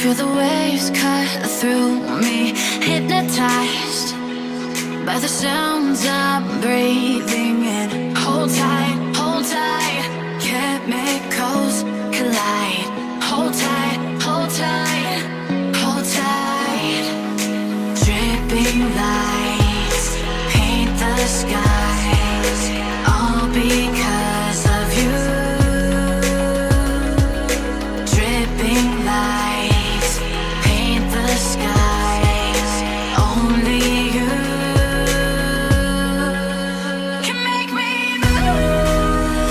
Feel the waves cut through me, hypnotized by the sounds I'm breathing in. Hold tight, hold tight, chemicals collide. Hold tight, hold tight, hold tight. Dripping lights paint the skies, all because of you. Dripping lights paint the skies, only you can make me move.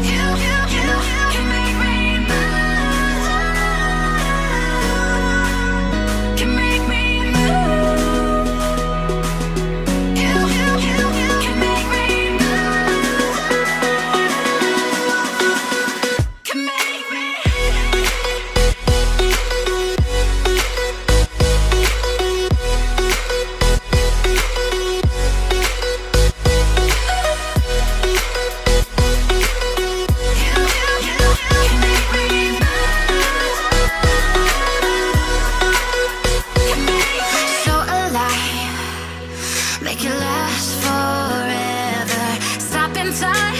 You can make me move. Can make me move. You can make me move. Can make me. So alive, make it last forever. Stop in time,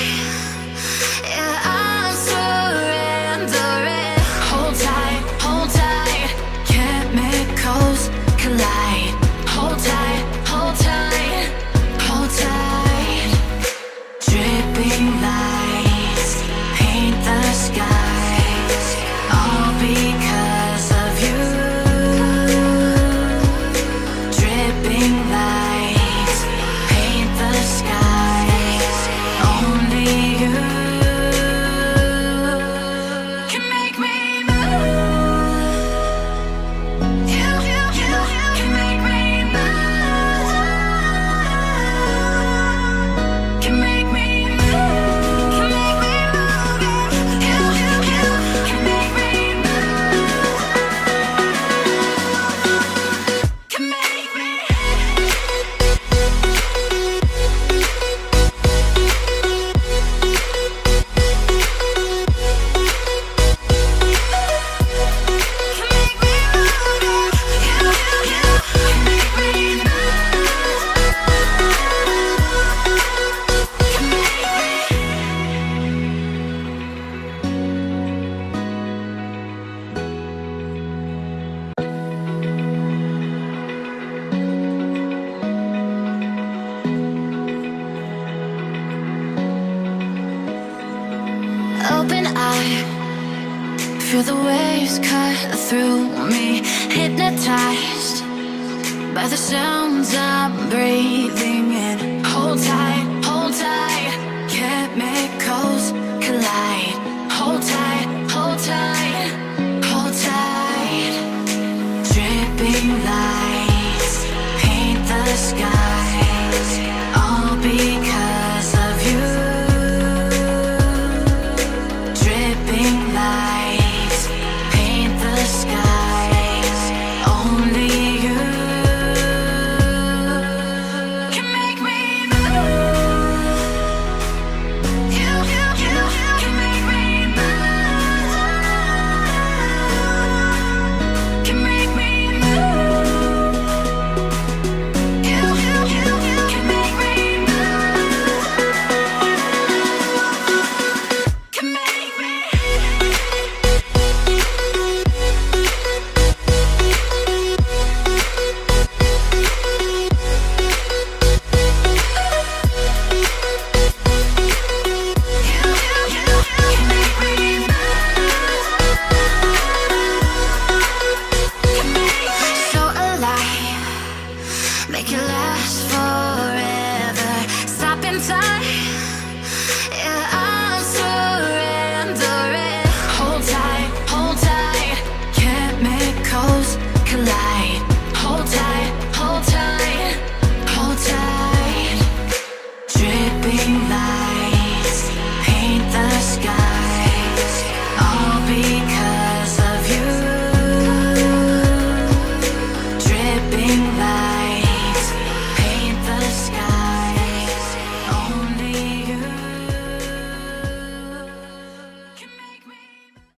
yeah, I'm surrendering. Hold tight, chemicals collide. Hold tight, hold tight, hold tight. Dripping lights paint the skies, all because of you. Dripping lights paint the skies, only you can make me move. You can make me move. Can make me move. Can make me move. You can make me move. Can make me. Open eye, feel the waves cut through me, hypnotized by the sounds I'm breathing in.